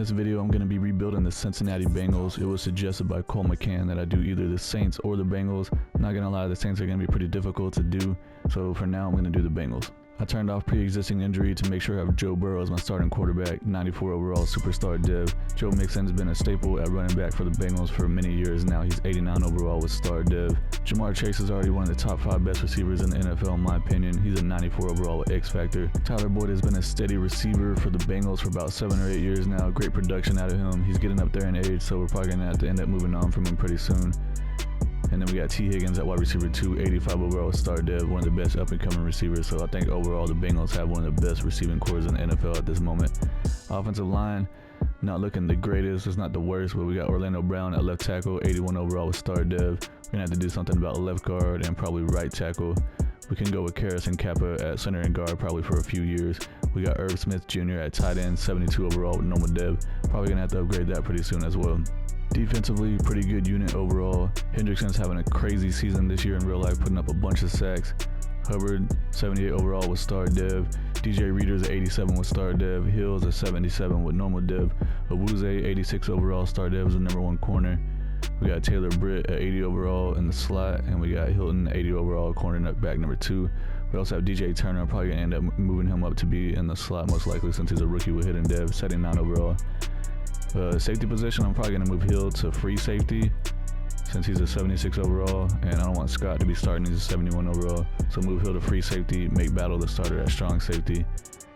this video, I'm going to be rebuilding the Cincinnati Bengals. It was suggested by Cole McCann that I do either the Saints or the Bengals. I'm not going to lie, the Saints are going to be pretty difficult to do, so for now I'm going to do the Bengals. I turned off pre-existing injury to make sure I have Joe Burrow as my starting quarterback, 94 overall superstar dev. Joe Mixon's been a staple at running back for the Bengals for many years now. He's 89 overall with star dev. Jamar Chase is already one of the top 5 best receivers in the NFL in my opinion. He's a 94 overall with X Factor. Tyler Boyd has been a steady receiver for the Bengals for about 7 or 8 years now. Great production out of him. He's getting up there in age, so we're probably going to have to end up moving on from him pretty soon. And then we got T. Higgins at wide receiver 2, 85 overall star dev, one of the best up-and-coming receivers. So I think overall the Bengals have one of the best receiving cores in the NFL at this moment. Offensive line, not looking the greatest. It's not the worst, but we got Orlando Brown at left tackle, 81 overall with star dev. We're going to have to do something about left guard and probably right tackle. We can go with Karras and Kappa at center and guard probably for a few years. We got Irv Smith Jr. at tight end, 72 overall with normal dev. Probably going to have to upgrade that pretty soon as well. Defensively, pretty good unit overall. Hendrickson's having a crazy season this year in real life, putting up a bunch of sacks. Hubbard, 78 overall with star dev. DJ Reader's at 87 with star dev. Hill's at 77 with normal dev. Awuzie, 86 overall star dev, is the #1 corner. We got Taylor Britt at 80 overall in the slot, and we got Hilton, 80 overall cornerback #2. We also have DJ Turner. I'm probably going to end up moving him up to be in the slot most likely since he's a rookie with hidden dev, 79 overall. Safety position, I'm probably going to move Hill to free safety since he's a 76 overall, and I don't want Scott to be starting. He's a 71 overall. So move Hill to free safety, make Battle the starter at strong safety.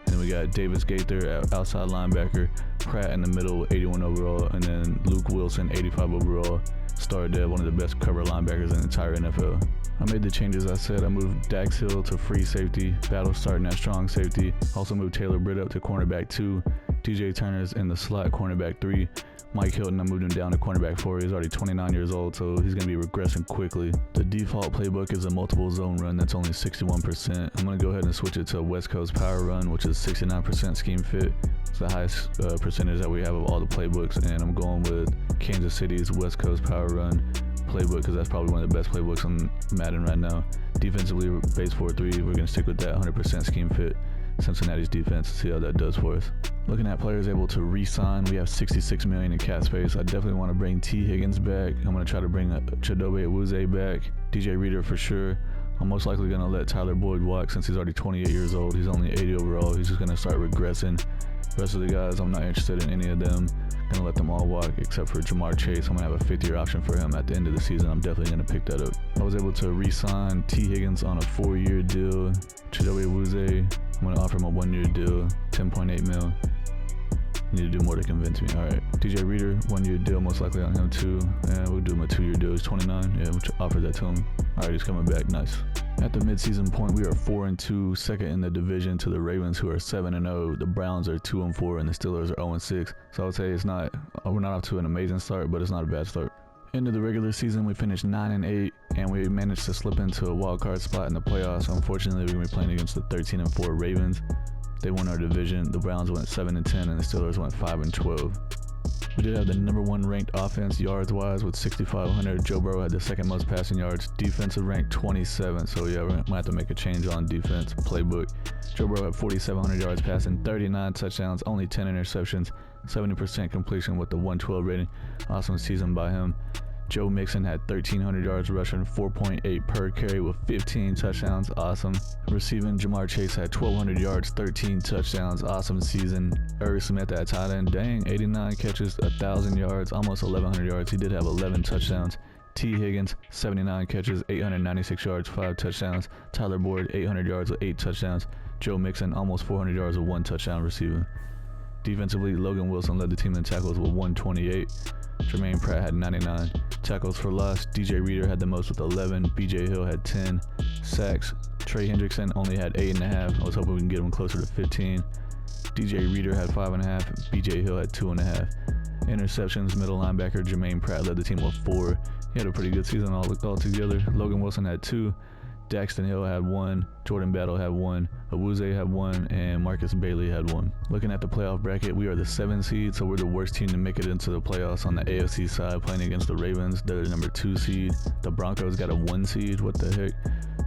And then we got Davis Gaither at outside linebacker, Pratt in the middle, 81 overall, and then Luke Wilson, 85 overall, star dev, one of the best cover linebackers in the entire NFL. I made the changes I said. I moved Dax Hill to free safety, Battle starting at strong safety. Also moved Taylor Britt up to cornerback 2. DJ Turner's in the slot, cornerback 3. Mike Hilton, I moved him down to cornerback 4. He's already 29 years old, so he's going to be regressing quickly. The default playbook is a multiple zone run that's only 61%. I'm going to go ahead and switch it to a West Coast power run, which is 69% scheme fit. It's the highest percentage that we have of all the playbooks, and I'm going with Kansas City's West Coast power run playbook because that's probably one of the best playbooks on Madden right now. Defensively, base 4-3, we're going to stick with that 100% scheme fit. Cincinnati's defense, see how that does for us. Looking at players able to re-sign, we have $66 million in cap space. I definitely want to bring T. Higgins back. I'm going to try to bring Chidobe Awuzie back. DJ Reader for sure. I'm most likely going to let Tyler Boyd walk since he's already 28 years old. He's only 80 overall. He's just going to start regressing. The rest of the guys, I'm not interested in any of them. Going to let them all walk except for Jamar Chase. I'm going to have a 5th-year option for him at the end of the season. I'm definitely going to pick that up. I was able to re-sign T. Higgins on a 4-year deal. Chidobe Awuzie, I'm going to offer him a 1-year deal, 10.8 mil. Need to do more to convince me. Alright, DJ Reader, 1-year deal most likely on him too. And we'll do him a 2-year deal. He's 29. Yeah, we'll offer that to him. Alright, he's coming back. Nice. At the midseason point, we are 4-2, second in the division to the Ravens, who are 7-0. The Browns are 2-4, and the Steelers are 0-6. So I would say we're not off to an amazing start, but it's not a bad start. End of the regular season, we finished 9-8, and we managed to slip into a wild card spot in the playoffs. Unfortunately, we're going to be playing against the 13-4 Ravens. They won our division. The Browns went 7-10, and the Steelers went 5-12. We did have the #1 ranked offense yards-wise with 6,500. Joe Burrow had the 2nd most passing yards. Defensive ranked 27, so yeah, we might have to make a change on defense playbook. Joe Burrow had 4,700 yards passing, 39 touchdowns, only 10 interceptions, 70% completion with the 112 rating. Awesome season by him. Joe Mixon had 1,300 yards rushing, 4.8 per carry with 15 touchdowns. Awesome. Receiving, Jamar Chase had 1,200 yards, 13 touchdowns. Awesome season. Irv Smith at tight end, dang, 89 catches, 1,000 yards, almost 1,100 yards. He did have 11 touchdowns. T. Higgins, 79 catches, 896 yards, 5 touchdowns. Tyler Boyd, 800 yards with 8 touchdowns. Joe Mixon, almost 400 yards with 1 touchdown receiving. Defensively, Logan Wilson led the team in tackles with 128. Jermaine Pratt had 99. Tackles for loss, DJ Reader had the most with 11. BJ Hill had 10. Sacks, Trey Hendrickson only had 8.5. I was hoping we can get him closer to 15. DJ Reader had 5.5. BJ Hill had 2.5. Interceptions, middle linebacker Jermaine Pratt led the team with 4. He had a pretty good season all together. Logan Wilson had 2. Daxton Hill had 1, Jordan Battle had 1, Awuzie had 1, and Marcus Bailey had 1. Looking at the playoff bracket, we are the 7 seed, so we're the worst team to make it into the playoffs on the AFC side, playing against the Ravens. They're the #2 seed. The Broncos got a 1 seed. What the heck?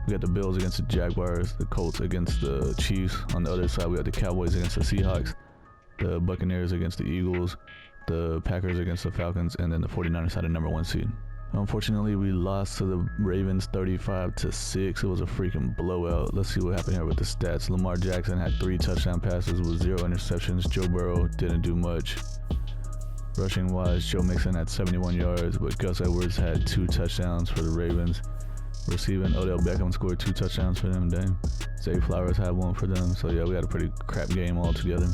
We got the Bills against the Jaguars, the Colts against the Chiefs. On the other side, we got the Cowboys against the Seahawks. the Buccaneers against the Eagles, the Packers against the Falcons, and then the 49ers had a #1 seed. Unfortunately, we lost to the Ravens 35-6. It was a freaking blowout. Let's see what happened here with the stats. Lamar Jackson had 3 touchdown passes with 0 interceptions. Joe Burrow didn't do much. Rushing wise, Joe Mixon had 71 yards, but Gus Edwards had 2 touchdowns for the Ravens. Receiving, Odell Beckham scored 2 touchdowns for them. Dang. Zay Flowers had 1 for them. So yeah, we had a pretty crap game altogether.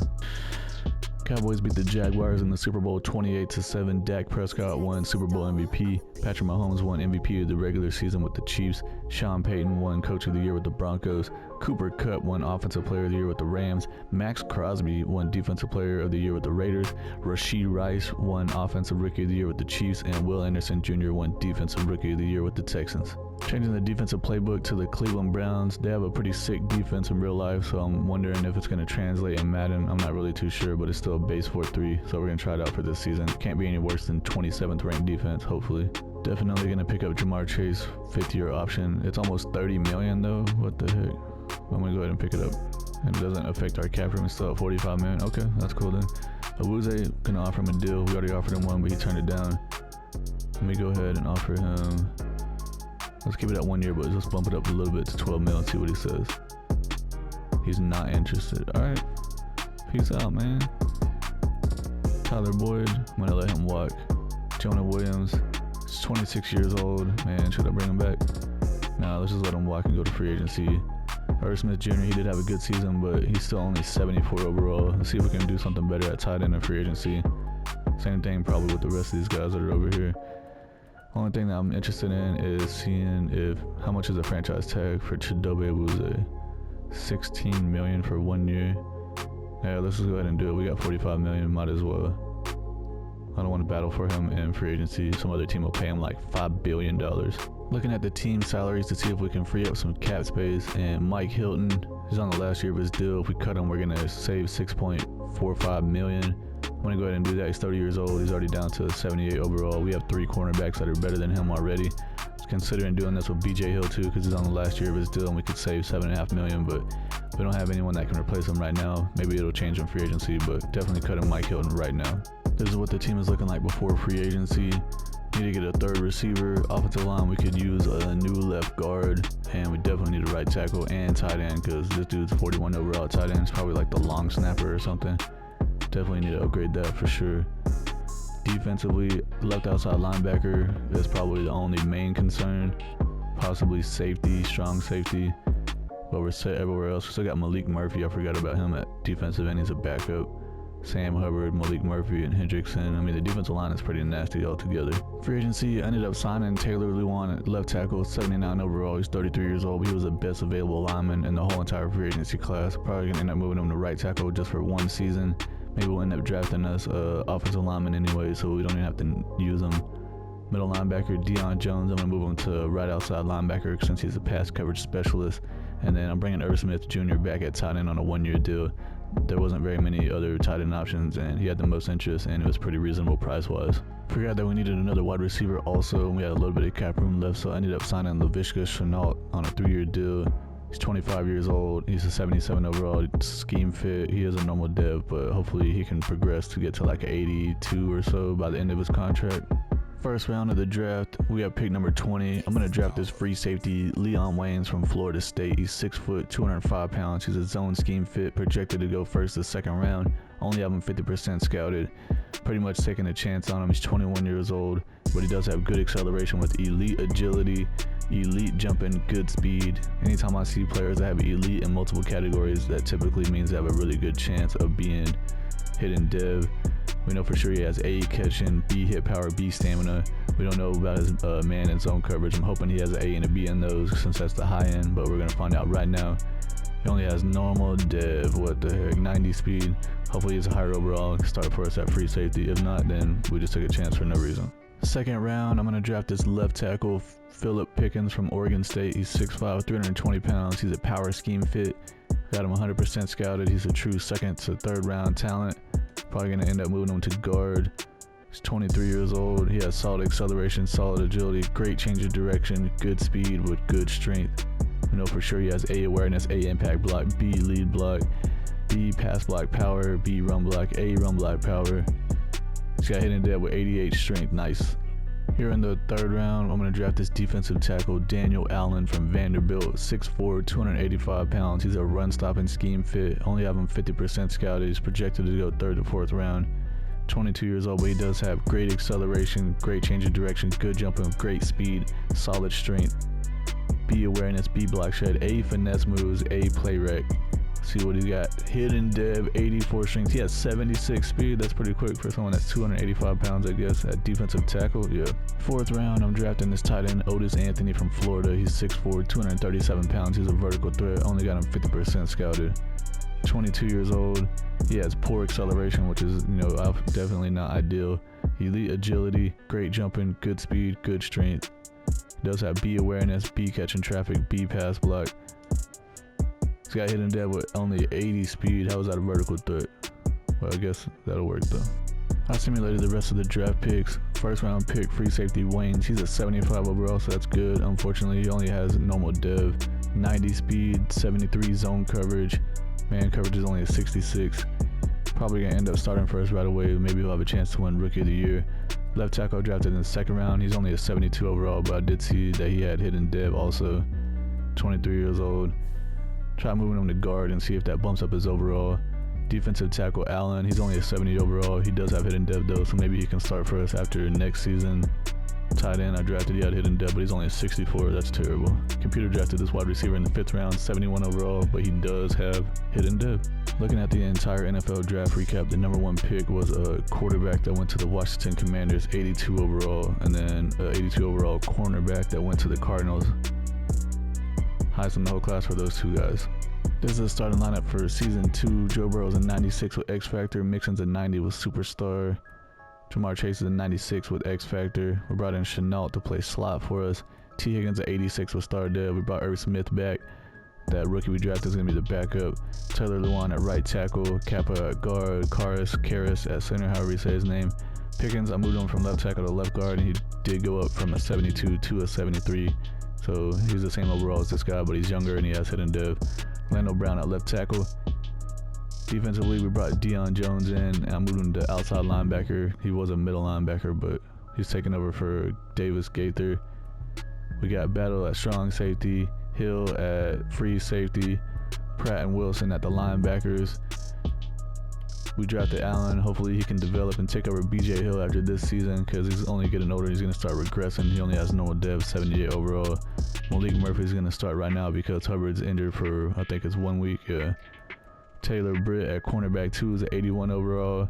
Cowboys beat the Jaguars in the Super Bowl 28-7. Dak Prescott won Super Bowl MVP. Patrick Mahomes won MVP of the regular season with the Chiefs. Sean Payton won Coach of the Year with the Broncos. Cooper Kupp won Offensive Player of the Year with the Rams. Max Crosby won Defensive Player of the Year with the Raiders. Rashee Rice won Offensive Rookie of the Year with the Chiefs. And Will Anderson Jr. won Defensive Rookie of the Year with the Texans. Changing the defensive playbook to the Cleveland Browns. They have a pretty sick defense in real life, so I'm wondering if it's going to translate in Madden. I'm not really too sure, but it's still a base 4-3, so we're going to try it out for this season. Can't be any worse than 27th ranked defense, hopefully. Definitely going to pick up Jamar Chase, 5th-year option. It's almost $30 million though. What the heck? I'm going to go ahead and pick it up. And it doesn't affect our cap room. It's still at $45 million. Okay, that's cool then. Awuzie, going to offer him a deal. We already offered him one, but he turned it down. Let me go ahead and offer him... Let's keep it at 1 year, but let's bump it up a little bit to 12 mil and see what he says. He's not interested. All right. Peace out, man. Tyler Boyd, I'm going to let him walk. Jonah Williams, he's 26 years old. Man, should I bring him back? Nah, let's just let him walk and go to free agency. Irv Smith Jr., he did have a good season, but he's still only 74 overall. Let's see if we can do something better at tight end in free agency. Same thing probably with the rest of these guys that are over here. Only thing that I'm interested in is seeing if how much is a franchise tag for Chidobe Awuzie. $16 million for 1 year. Yeah, let's just go ahead and do it. We got $45 million, might as well. I don't want to battle for him in free agency. Some other team will pay him like $5 billion. Looking at the team salaries to see if we can free up some cap space. And Mike Hilton, he's on the last year of his deal. If we cut him, we're gonna save $6.45 million. I'm going to go ahead and do that. He's 30 years old. He's already down to 78 overall. We have 3 cornerbacks that are better than him already. I was considering doing this with BJ Hill too because he's on the last year of his deal and we could save $7.5 million, but we don't have anyone that can replace him right now. Maybe it'll change in free agency, but definitely cutting Mike Hilton right now. This is what the team is looking like before free agency. Need to get a 3rd receiver. Offensive line, we could use a new left guard, and we definitely need a right tackle and tight end because this dude's 41 overall at tight end. It's probably like the long snapper or something. Definitely need to upgrade that for sure. Defensively, left outside linebacker is probably the only main concern. Possibly safety, strong safety. But we're set everywhere else. We still got Malik Murphy. I forgot about him at defensive end. He's a backup. Sam Hubbard, Malik Murphy, and Hendrickson. I mean, the defensive line is pretty nasty altogether. Free agency, I ended up signing Taylor Lewan at left tackle, 79 overall. He's 33 years old. He was the best available lineman in the whole entire free agency class. Probably going to end up moving him to right tackle just for 1 season. Maybe we'll end up drafting us offensive lineman anyway, so we don't even have to use him. Middle linebacker, Deion Jones. I'm going to move him to right outside linebacker since he's a pass coverage specialist. And then I'm bringing Irv Smith Jr. back at tight end on a 1-year deal. There wasn't very many other tight end options, and he had the most interest, and it was pretty reasonable price-wise. Forgot that we needed another wide receiver also, and we had a little bit of cap room left, so I ended up signing Laviska Shenault on a 3-year deal. He's 25 years old. He's a 77 overall scheme fit. He is a normal dev, but hopefully he can progress to get to like 82 or so by the end of his contract. First round of the draft, we have pick number 20. I'm going to draft this free safety, Leon Waynes from Florida State. He's 6 foot, 205 pounds. He's a zone scheme fit, projected to go first to 2nd round. Only have him 50% scouted. Pretty much taking a chance on him. He's 21 years old, but he does have good acceleration with elite agility, elite jumping, good speed. Anytime I see players that have elite in multiple categories, that typically means they have a really good chance of being hidden dev. We know for sure he has A catching, B hit power, B stamina. We don't know about his man and zone coverage. I'm hoping he has an A and a B in those since that's the high end, but we're going to find out right now. He only has normal dev, what the heck, 90 speed. Hopefully he's a higher overall, start for us at free safety. If not, then we just took a chance for no reason. 2nd round, I'm going to draft this left tackle, Philip Pickens from Oregon State. He's 6'5", 320 pounds. He's a power scheme fit. Got him 100% scouted. He's a true 2nd to 3rd round talent. Probably going to end up moving him to guard. He's 23 years old. He has solid acceleration, solid agility, great change of direction, good speed with good strength. We know for sure he has A awareness, A impact block, B lead block. B, pass block power. B, run block. A, run block power. He's got hidden dev with 88 strength. Nice. Here in the third round, I'm going to draft this defensive tackle, Daniel Allen from Vanderbilt, 6'4", 285 pounds. He's a run-stopping scheme fit. Only have him 50% scouted. He's projected to go 3rd to 4th round. 22 years old, but he does have great acceleration, great change of direction, good jumping, great speed, solid strength. B, awareness. B, block shed. A, finesse moves. A, play rec. See what he's got. Hidden dev, 84 strength. He has 76 speed. That's pretty quick for someone that's 285 pounds, I guess, at defensive tackle. Yeah. 4th round, I'm drafting this tight end, Otis Anthony from Florida. He's 6'4", 237 pounds. He's a vertical threat. Only got him 50% scouted. 22 years old. He has poor acceleration, which is, definitely not ideal. Elite agility, great jumping, good speed, good strength. He does have B, awareness. B, catching traffic. B, pass block. He's got hidden dev with only 80 speed. How is that a vertical threat? Well, I guess that'll work though. I simulated the rest of the draft picks. 1st round pick, free safety Waynes. He's a 75 overall, so that's good. Unfortunately, he only has normal dev. 90 speed, 73 zone coverage. Man coverage is only a 66. Probably gonna end up starting first right away. Maybe he'll have a chance to win Rookie of the Year. Left tackle drafted in the 2nd round. He's only a 72 overall, but I did see that he had hidden dev also. 23 years old. Try moving him to guard and see if that bumps up his overall. Defensive tackle Allen, he's only a 70 overall. He does have hidden dev though, so maybe he can start for us after next season. Tight end I drafted, he had hidden dev, but he's only a 64. That's terrible. Computer drafted this wide receiver in the 5th round, 71 overall, but he does have hidden dev. Looking at the entire NFL draft recap, the number 1 pick was a quarterback that went to the Washington Commanders, 82 overall, and then 82 overall cornerback that went to the Cardinals. Highest in the whole class for those 2 guys. This is the starting lineup for season 2. Joe Burrow's a 96 with X Factor. Mixon's a 90 with Superstar. Jamar Chase is a 96 with X Factor. We brought in Chenault to play slot for us. T. Higgins a 86 with Star Dev. We brought Irv Smith back. That rookie we drafted is going to be the backup. Taylor Lewan at right tackle. Kappa at guard. Karras at center, however you say his name. Pickens, I moved him from left tackle to left guard, and he did go up from a 72 to a 73. So he's the same overall as this guy, but he's younger and he has hidden dev. Lando Brown at left tackle. Defensively, we brought Deion Jones in, and I moved him to outside linebacker. He was a middle linebacker, but he's taking over for Davis Gaither. We got Battle at strong safety, Hill at free safety, Pratt and Wilson at the linebackers. We drafted Allen. Hopefully he can develop and take over BJ Hill after this season, because he's only getting older. He's going to start regressing. He only has normal dev, 78 overall. Malik Murphy's going to start right now because Hubbard's injured for, I think it's 1 week. Yeah. Taylor Britt at cornerback 2 is an 81 overall.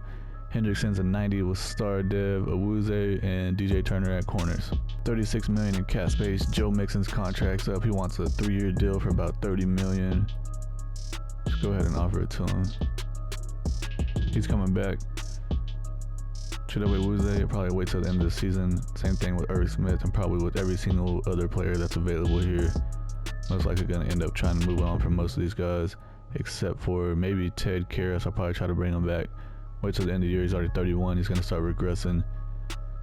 Hendrickson's a 90 with Star Dev, Awuzie, and DJ Turner at corners. $36 million in cap space. Joe Mixon's contract's up. He wants a 3-year deal for about $30 million. Let's go ahead and offer it to him. He's coming back. Chidobe Awuzie, I'll probably wait till the end of the season. Same thing with Irv Smith, and probably with every single other player that's available here. Most likely going to end up trying to move on from most of these guys, except for maybe Ted Karras. I'll probably try to bring him back. Wait till the end of the year. He's already 31. He's going to start regressing.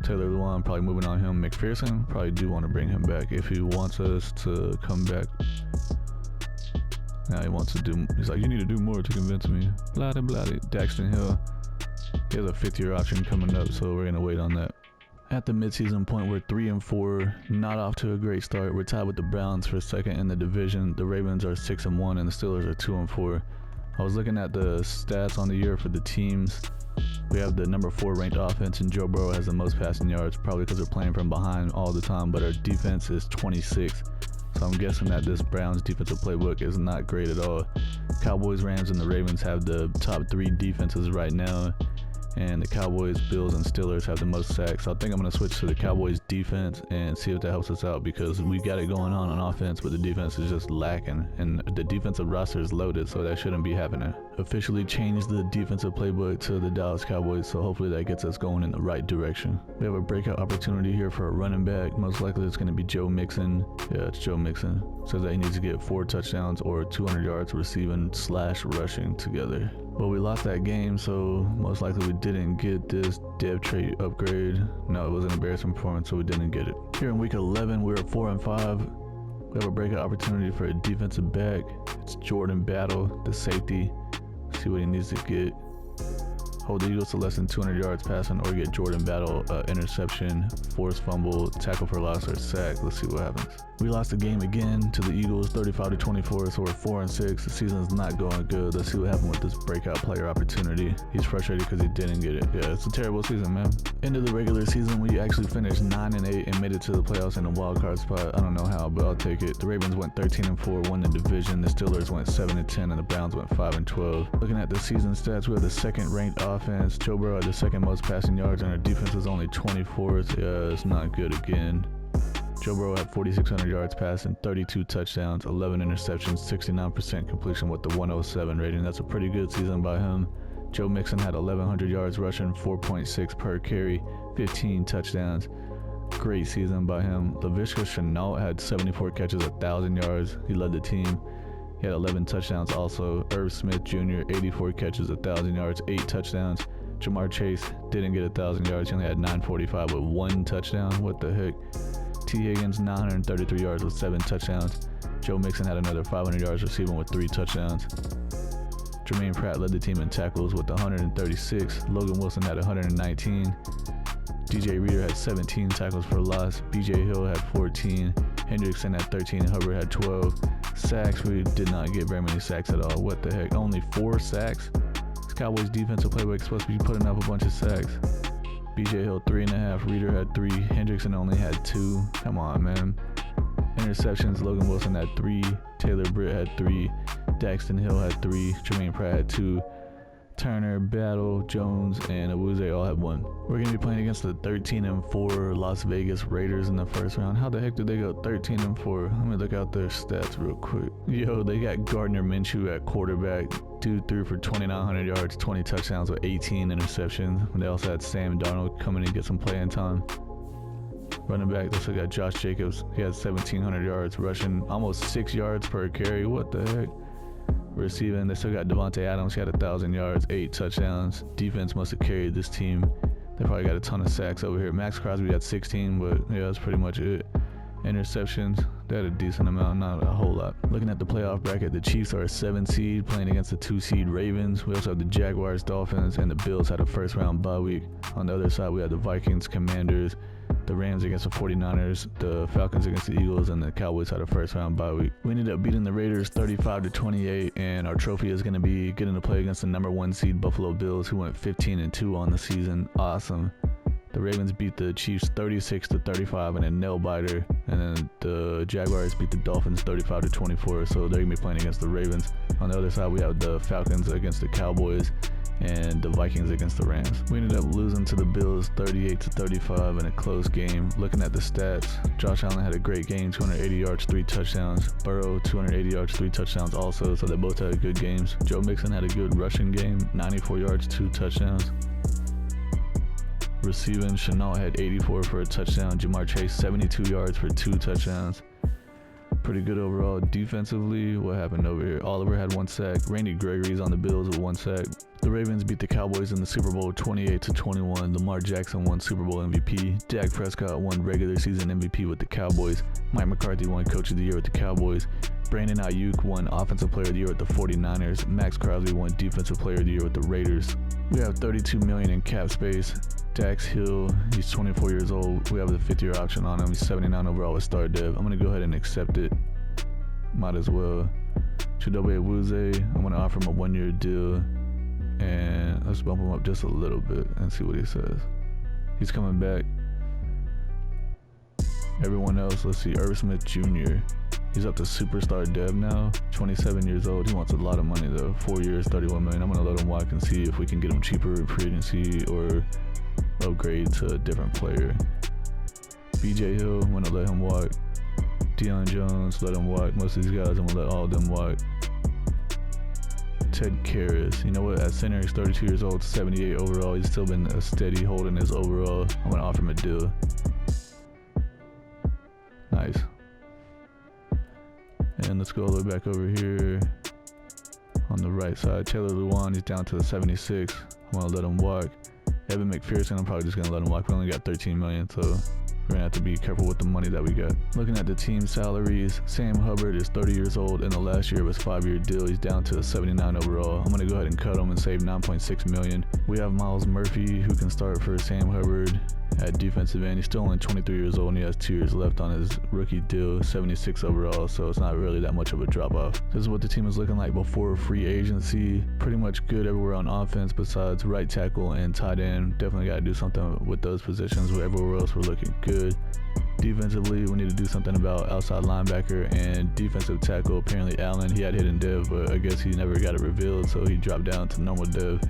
Taylor Lewan, probably moving on him. McPherson, probably do want to bring him back if he wants us to come back. Now he wants to do, he's like, you need to do more to convince me. Blah, blah. Daxton Hill, he has a 5th-year option coming up, so we're going to wait on that. At the midseason point, we're 3-4, not off to a great start. We're tied with the Browns for 2nd in the division. The Ravens are 6-1, and the Steelers are 2-4. I was looking at the stats on the year for the teams. We have the number 4 ranked offense, and Joe Burrow has the most passing yards, probably because they're playing from behind all the time, but our defense is 26th. So I'm guessing that this Browns defensive playbook is not great at all. Cowboys, Rams, and the Ravens have the top 3 defenses right now. And the Cowboys, Bills, and Steelers have the most sacks. So I think I'm going to switch to the Cowboys defense and see if that helps us out, because we got it going on offense, but the defense is just lacking. And the defensive roster is loaded, so that shouldn't be happening. Officially changed the defensive playbook to the Dallas Cowboys, so hopefully that gets us going in the right direction. We have a breakout opportunity here for a running back. Most likely it's going to be Joe Mixon. Yeah, it's Joe Mixon. Says that he needs to get 4 touchdowns or 200 yards receiving / rushing together. But we lost that game, so most likely we didn't get this dev trait upgrade. No, it was an embarrassing performance, so we didn't get it. Here in week 11, we're 4-5. We have a breakout opportunity for a defensive back. It's Jordan Battle, the safety. See what he needs to get. Hold the Eagles to less than 200 yards passing or get Jordan Battle interception, forced fumble, tackle for loss, or sack. Let's see what happens. We lost the game again to the Eagles 35-24, so we're 4-6. The season's not going good. Let's see what happened with this breakout player opportunity. He's frustrated because he didn't get it. Yeah, it's a terrible season, man. End of the regular season, we actually finished 9-8 and made it to the playoffs in a wild card spot. I don't know how, but I'll take it. The Ravens went 13-4, won the division. The Steelers went 7-10, and the Browns went 5-12. Looking at the season stats, we have the second ranked offense. Joe Burrow had the second most passing yards, and our defense was only 24th. Yeah, it's not good again. Joe Burrow had 4,600 yards passing, 32 touchdowns, 11 interceptions, 69% completion with the 107 rating. That's a pretty good season by him. Joe Mixon had 1,100 yards rushing, 4.6 per carry, 15 touchdowns. Great season by him. Laviska Shenault had 74 catches, 1,000 yards. He led the team. He had 11 touchdowns also. Irv Smith Jr., 84 catches, 1,000 yards, 8 touchdowns. Jamar Chase didn't get 1,000 yards. He only had 945 with 1 touchdown. What the heck? T. Higgins, 933 yards with 7 touchdowns. Joe Mixon had another 500 yards receiving with 3 touchdowns. Jermaine Pratt led the team in tackles with 136. Logan Wilson had 119. DJ Reader had 17 tackles for loss. BJ Hill had 14. Hendrickson had 13. Hubbard had 12. Sacks, we did not get very many sacks at all. What the heck? Only 4 sacks? This Cowboys defensive playbook supposed to be putting up a bunch of sacks. BJ Hill 3.5, Reader had 3, Hendrickson only had 2. Come on, man. Interceptions, Logan Wilson had 3, Taylor Britt had 3, Daxton Hill had 3, Jermaine Pratt had 2, Turner, Battle, Jones, and Awuzie all had 1. We're going to be playing against the 13-4 Las Vegas Raiders in the first round. How the heck did they go 13-4? Let me look out their stats real quick. Yo, they got Gardner Minshew at quarterback. Dude threw for 2,900 yards, 20 touchdowns with 18 interceptions. They also had Sam Darnold come in and get some playing time. Running back, they still got Josh Jacobs. He had 1,700 yards rushing, almost 6 yards per carry. What the heck? Receiving, they still got Devontae Adams. He had 1,000 yards, 8 touchdowns. Defense must have carried this team. They probably got a ton of sacks over here. Max Crosby had 16, but yeah, that's pretty much it. Interceptions, they had a decent amount, not a whole lot. Looking at the playoff bracket, the Chiefs are a 7 seed playing against the 2 seed Ravens. We also have the Jaguars, Dolphins, and the Bills had a first round bye week. On the other side, we have the Vikings, Commanders, the Rams against the 49ers, the Falcons against the Eagles, and the Cowboys had a first round bye week. We ended up beating the Raiders 35-28, and our trophy is going to be getting to play against the number 1 seed Buffalo Bills, who went 15-2 on the season. Awesome. The Ravens beat the Chiefs 36-35 in a nail biter, and then the Jaguars beat the Dolphins 35-24, so they're going to be playing against the Ravens. On the other side, we have the Falcons against the Cowboys and the Vikings against the Rams. We ended up losing to the Bills 38-35 in a close game. Looking at the stats, Josh Allen had a great game, 280 yards, 3 touchdowns. Burrow, 280 yards, 3 touchdowns also, so they both had good games. Joe Mixon had a good rushing game, 94 yards, 2 touchdowns. Receiving, Shenault had 84 for a touchdown. Jamar Chase, 72 yards for 2 touchdowns. Pretty good overall. Defensively, what happened over here? Oliver had 1 sack. Randy Gregory's on the Bills with 1 sack. The Ravens beat the Cowboys in the Super Bowl 28-21. Lamar Jackson won Super Bowl MVP. Dak Prescott won regular season MVP with the Cowboys. Mike McCarthy won Coach of the Year with the Cowboys. Brandon Ayuk won Offensive Player of the Year with the 49ers. Max Crosby won Defensive Player of the Year with the Raiders. We have $32 million in cap space. Dax Hill, he's 24 years old. We have the 5th-year option on him. He's 79 overall with Star Dev. I'm going to go ahead and accept it. Might as well. Chidobe Awuzie, I'm going to offer him a 1-year deal. And let's bump him up just a little bit and see what he says. He's coming back. Everyone else, let's see. Irv Smith Jr. He's up to superstar dev now. 27 years old. He wants a lot of money though. 4 years, $31 million. I'm going to let him walk and see if we can get him cheaper in free agency or upgrade to a different player. BJ Hill, I'm going to let him walk. Deion Jones, let him walk. Most of these guys, I'm going to let all of them walk. Ted Karras, you know what, at center he's 32 years old, 78 overall. He's still been a steady holding his overall. I'm going to offer him a deal. Nice. And let's go all the way back over here on the right side. Taylor Lewan, he's down to the 76. I'm going to let him walk. Evan McPherson, I'm probably just going to let him walk. We only got $13 million, so we're gonna have to be careful with the money that we got. Looking at the team salaries, Sam Hubbard is 30 years old and the last year of his 5-year deal. He's down to a 79 overall. I'm gonna go ahead and cut him and save $9.6 million. We have Miles Murphy who can start for Sam Hubbard at defensive end. He's still only 23 years old and he has 2 years left on his rookie deal, 76 overall, so it's not really that much of a drop off. This is what the team is looking like before free agency. Pretty much good everywhere on offense besides right tackle and tight end. Definitely got to do something with those positions. Everywhere else we're looking good. Defensively, we need to do something about outside linebacker and defensive tackle. Apparently Allen, he had hidden dev, but I guess he never got it revealed, so he dropped down to normal dev.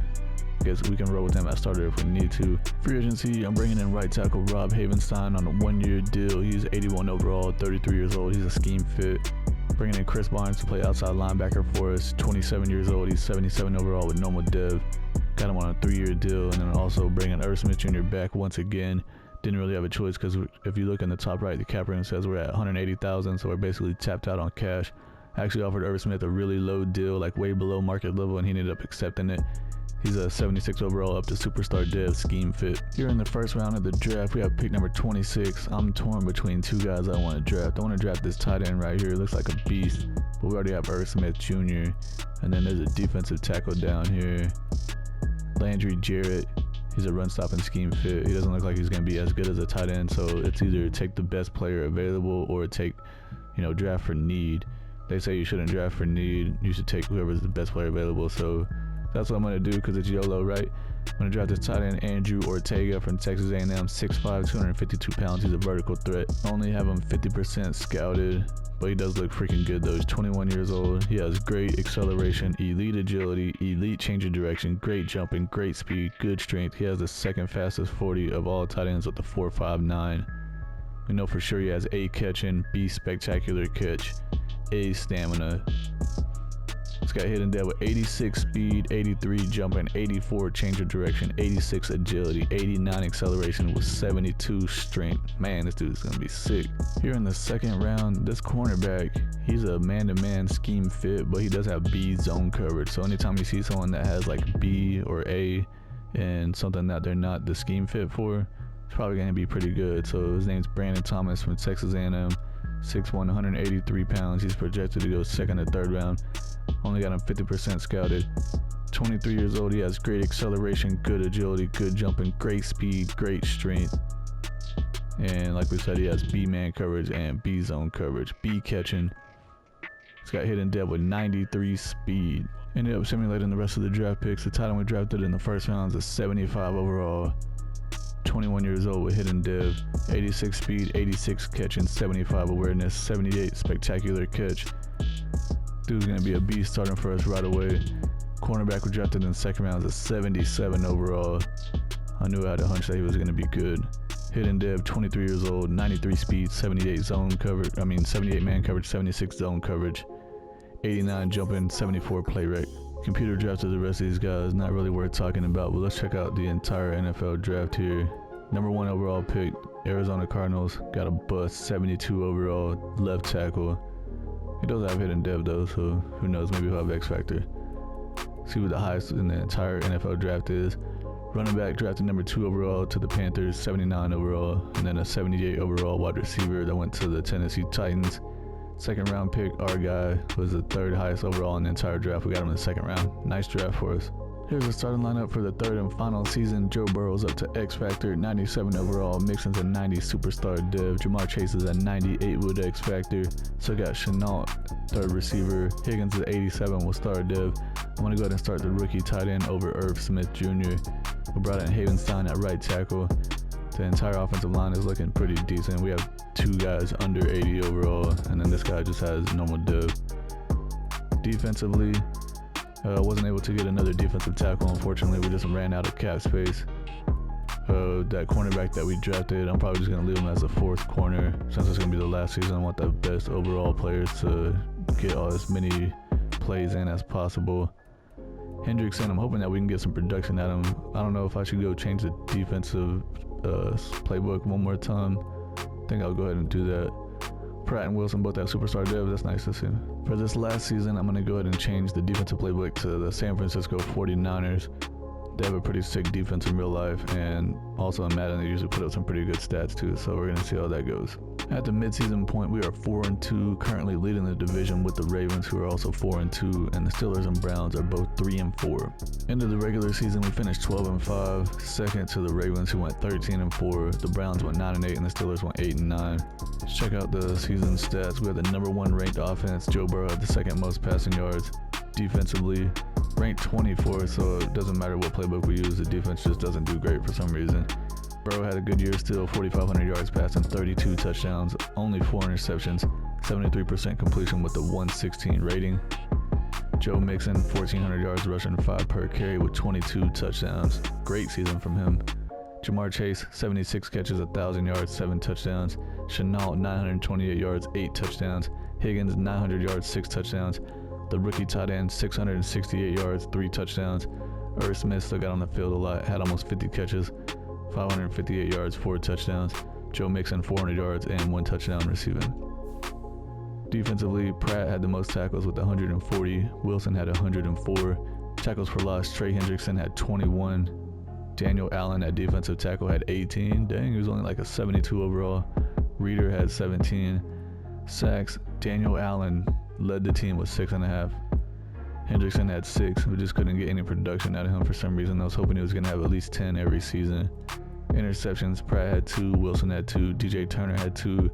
Guess we can roll with him at starter if we need to. Free agency, I'm bringing in right tackle Rob Havenstein on a 1-year deal. He's 81 overall, 33 years old. He's a scheme fit. Bringing in Chris Barnes to play outside linebacker for us, 27 years old. He's 77 overall with normal dev. Got him on a 3-year deal. And then also bringing Irv Smith Jr. back once again. Didn't really have a choice because if you look in the top right, the cap room says we're at $180,000, so we're basically tapped out on cash. I actually offered Irv Smith a really low deal, like way below market level, and he ended up accepting it. He's a 76 overall up to superstar dev, scheme fit. Here in the first round of the draft, we have pick number 26. I'm torn between 2 guys I want to draft. I want to draft this tight end right here. It looks like a beast, but we already have Irv Smith Jr. And then there's a defensive tackle down here, Landry Jarrett. He's a run stopping scheme fit. He doesn't look like he's going to be as good as a tight end, so it's either take the best player available or take, draft for need. They say you shouldn't draft for need. You should take whoever's the best player available, so that's what I'm going to do because it's YOLO, right? I'm going to draft this tight end Andrew Ortega from Texas A&M, 6'5", 252 pounds. He's a vertical threat. I only have him 50% scouted, but he does look freaking good though. He's 21 years old. He has great acceleration, elite agility, elite change of direction, great jumping, great speed, good strength. He has the second fastest 40 of all tight ends with the 4.59. We know for sure he has A catching, B spectacular catch, A stamina. This guy hidden dead with 86 speed, 83 jumping, 84 change of direction, 86 agility, 89 acceleration with 72 strength. Man, this dude is gonna be sick. Here in the second round, this cornerback, he's a man-to-man scheme fit, but he does have B zone coverage. So anytime you see someone that has like B or A and something that they're not the scheme fit for, it's probably gonna be pretty good. So his name's Brandon Thomas from Texas A&M, 6'1", 183 pounds. He's projected to go second or third round. Only got him 50% scouted. 23 years old. He has great acceleration, good agility, good jumping, great speed, great strength. And like we said, he has B-man coverage and B-zone coverage. B catching. He's got hidden dead with 93 speed. Ended up simulating the rest of the draft picks. The tight end we drafted in the first round is a 75 overall. 21 years old with hidden dev, 86 speed, 86 catching, 75 awareness, 78 spectacular catch. Dude's gonna be a beast starting for us right away. Cornerback we drafted in the second round is a 77 overall. I knew I had a hunch that he was gonna be good. Hidden dev, 23 years old, 93 speed, 78 man coverage, 76 zone coverage, 89 jumping, 74 play rec. Computer drafted the rest of these guys, not really worth talking about, but let's check out the entire NFL draft here. Number 1 overall pick, Arizona Cardinals, got a bust, 72 overall, left tackle. He does have hidden dev though, so who knows, maybe he'll have X Factor. See what the highest in the entire NFL draft is. Running back drafted number 2 overall to the Panthers, 79 overall, and then a 78 overall wide receiver that went to the Tennessee Titans. Second round pick, our guy, was the 3rd highest overall in the entire draft. We got him in the second round. Nice draft for us. Here's the starting lineup for the 3rd and final season. Joe Burrow's up to X Factor, 97 overall. Mixon's a 90 superstar dev. Jamar Chase is a 98 with X Factor. So got Chenault, 3rd receiver. Higgins is 87 with star dev. I'm going to go ahead and start the rookie tight end over Irv Smith Jr. We brought in Havenstein at right tackle. The entire offensive line is looking pretty decent. We have 2 guys under 80 overall, and then this guy just has normal dev. Defensively, wasn't able to get another defensive tackle, unfortunately. We just ran out of cap space. That cornerback that we drafted, I'm probably just going to leave him as a 4th corner. Since it's going to be the last season, I want the best overall players to get as many plays in as possible. Hendrickson, I'm hoping that we can get some production at him. I don't know if I should go change the defensive playbook one more time. I think I'll go ahead and do that. Pratt and Wilson both have superstar dev. That's nice to see. For this last season, I'm going to go ahead and change the defensive playbook to the San Francisco 49ers. They have a pretty sick defense in real life, and also in Madden they usually put up some pretty good stats too, so we're going to see how that goes. At the midseason point, we are 4-2, currently leading the division with the Ravens, who are also 4-2, and the Steelers and Browns are both 3-4. End of the regular season, we finished 12-5, second to the Ravens, who went 13-4. The Browns went 9-8, and the Steelers went 8-9. Let's check out the season stats. We had the number 1 ranked offense. Joe Burrow had the 2nd most passing yards. Defensively, ranked 24th, so it doesn't matter what playbook we use, the defense just doesn't do great for some reason. Burrow had a good year still, 4,500 yards passing, 32 touchdowns, only 4 interceptions, 73% completion with a 116 rating. Joe Mixon, 1,400 yards rushing, 5 per carry with 22 touchdowns. Great season from him. Jamar Chase, 76 catches, 1,000 yards, 7 touchdowns. Chenault, 928 yards, 8 touchdowns. Higgins, 900 yards, 6 touchdowns. The rookie tight end, 668 yards, 3 touchdowns. Irv Smith still got on the field a lot, had almost 50 catches, 558 yards, 4 touchdowns. Joe Mixon, 400 yards and 1 touchdown receiving. Defensively, Pratt had the most tackles with 140. Wilson had 104. Tackles for loss, Trey Hendrickson had 21. Daniel Allen at defensive tackle had 18. Dang, he was only like a 72 overall. Reeder had 17. Sacks, Daniel Allen led the team with 6.5. Hendrickson had 6. We just couldn't get any production out of him for some reason. I was hoping he was going to have at least 10 every season. Interceptions, Pratt had 2, Wilson had 2, DJ Turner had 2,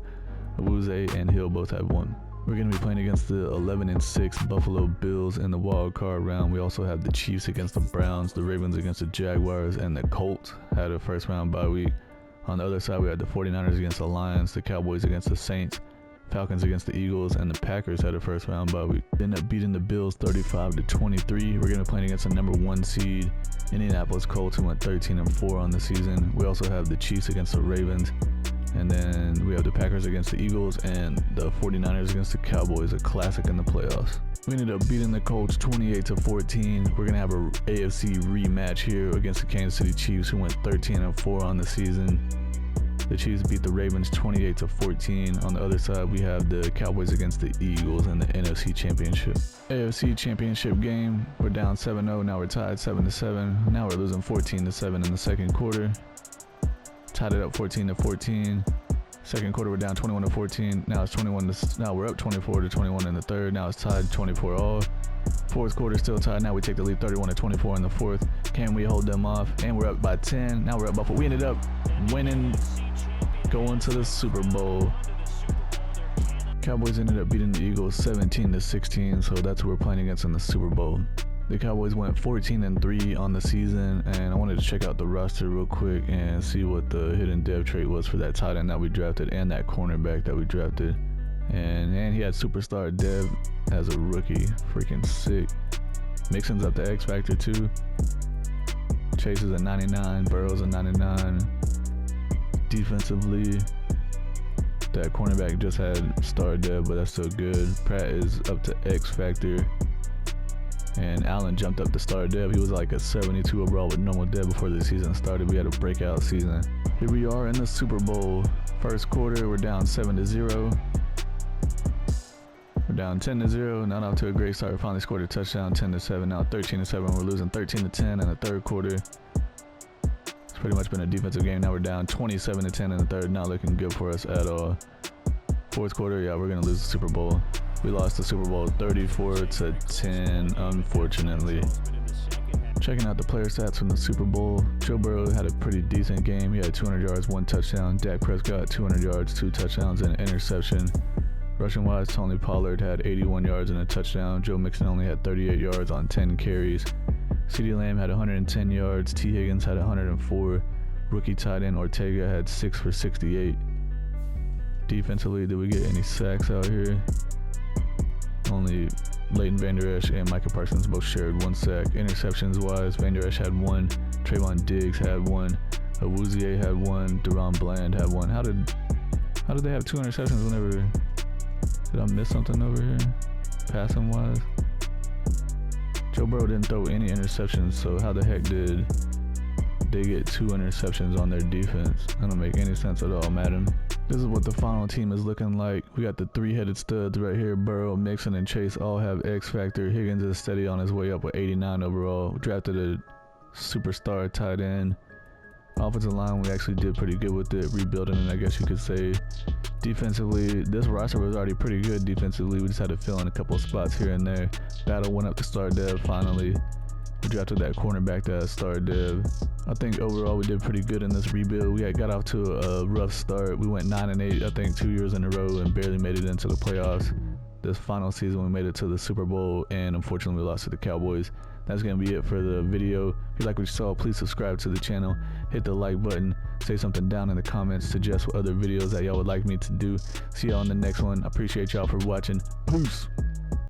Awuzie and Hill both had 1. We're going to be playing against the 11-6 Buffalo Bills in the wild card round. We also have the Chiefs against the Browns, the Ravens against the Jaguars, and the Colts had a first round bye week. On the other side, we had the 49ers against the Lions, the Cowboys against the Saints, Falcons against the Eagles, and the Packers had a first round bye week. Ended up beating the Bills 35-23. We're going to be playing against the number 1 seed Indianapolis Colts, who went 13-4 on the season. We also have the Chiefs against the Ravens, and then we have the Packers against the Eagles and the 49ers against the Cowboys, a classic in the playoffs. We ended up beating the Colts 28-14. We're going to have a AFC rematch here against the Kansas City Chiefs, who went 13-4 on the season. The Chiefs beat the Ravens 28-14. On the other side, we have the Cowboys against the Eagles in the NFC Championship. AFC Championship game, we're down 7-0. Now we're tied 7-7. Now we're losing 14-7 in the second quarter. Tied it up 14-14. Second quarter, we're down 21-14. Now it's 21. Now we're up 24-21 in the third. Now it's tied 24-all. Fourth quarter still tied. Now we take the lead 31-24 in the fourth. Can we hold them off? And we're up by 10. Now we're up by 4. We ended up winning, going to the Super Bowl. Cowboys ended up beating the Eagles 17-16, so that's who we're playing against in the Super Bowl. The Cowboys went 14-3 on the season, and I wanted to check out the roster real quick and see what the hidden dev trait was for that tight end that we drafted and that cornerback that we drafted. And he had superstar dev as a rookie. Freaking sick. Mixon's up to X Factor too. Chase is a 99. Burrow's a 99. Defensively, that cornerback just had star dev, but that's still good. Pratt is up to X Factor. And Allen jumped up to star dev. He was like a 72 overall with normal dev before the season started. We had a breakout season. Here we are in the Super Bowl. First quarter, we're down 7-0. We're down 10-0. Not off to a great start. We finally scored a touchdown, 10-7. Now 13-7. We're losing 13-10 in the third quarter. It's pretty much been a defensive game. Now we're down 27-10 in the third. Not looking good for us at all. Fourth quarter, yeah, we're gonna lose the Super Bowl. We lost the Super Bowl 34-10, unfortunately. Checking out the player stats from the Super Bowl. Joe Burrow had a pretty decent game. He had 200 yards, 1 touchdown. Dak Prescott, 200 yards, 2 touchdowns, and an interception. Rushing wise, Tony Pollard had 81 yards and a touchdown. Joe Mixon only had 38 yards on 10 carries. CeeDee Lamb had 110 yards. T. Higgins had 104. Rookie tight end Ortega had 6 for 68. Defensively, did we get any sacks out here? Only Leighton Vander Esch and Micah Parsons both shared 1 sack. Interceptions wise, Vander Esch had 1. Trayvon Diggs had 1. Awuzie had 1. Deron Bland had 1. How did they have 2 interceptions whenever? Did I miss something over here? Passing wise? Joe Burrow didn't throw any interceptions, so how the heck did they get 2 interceptions on their defense? That don't make any sense at all, Madden. This is what the final team is looking like. We got the 3-headed studs right here. Burrow, Mixon, and Chase all have X Factor. Higgins is steady on his way up with 89 overall. We drafted a superstar tight end. Offensive line, we actually did pretty good with it, rebuilding it, I guess you could say. Defensively, this roster was already pretty good defensively. We just had to fill in a couple of spots here and there. Battle went up to star dev finally. We drafted that cornerback that star dev. I think overall we did pretty good in this rebuild. We got off to a rough start. We went 9-8, I think 2 years in a row, and barely made it into the playoffs. This final season we made it to the Super Bowl, and unfortunately we lost to the Cowboys. That's going to be it for the video. If you like what you saw, please subscribe to the channel, hit the like button, say something down in the comments, suggest what other videos that y'all would like me to do. See y'all in the next one. I appreciate y'all for watching. Peace.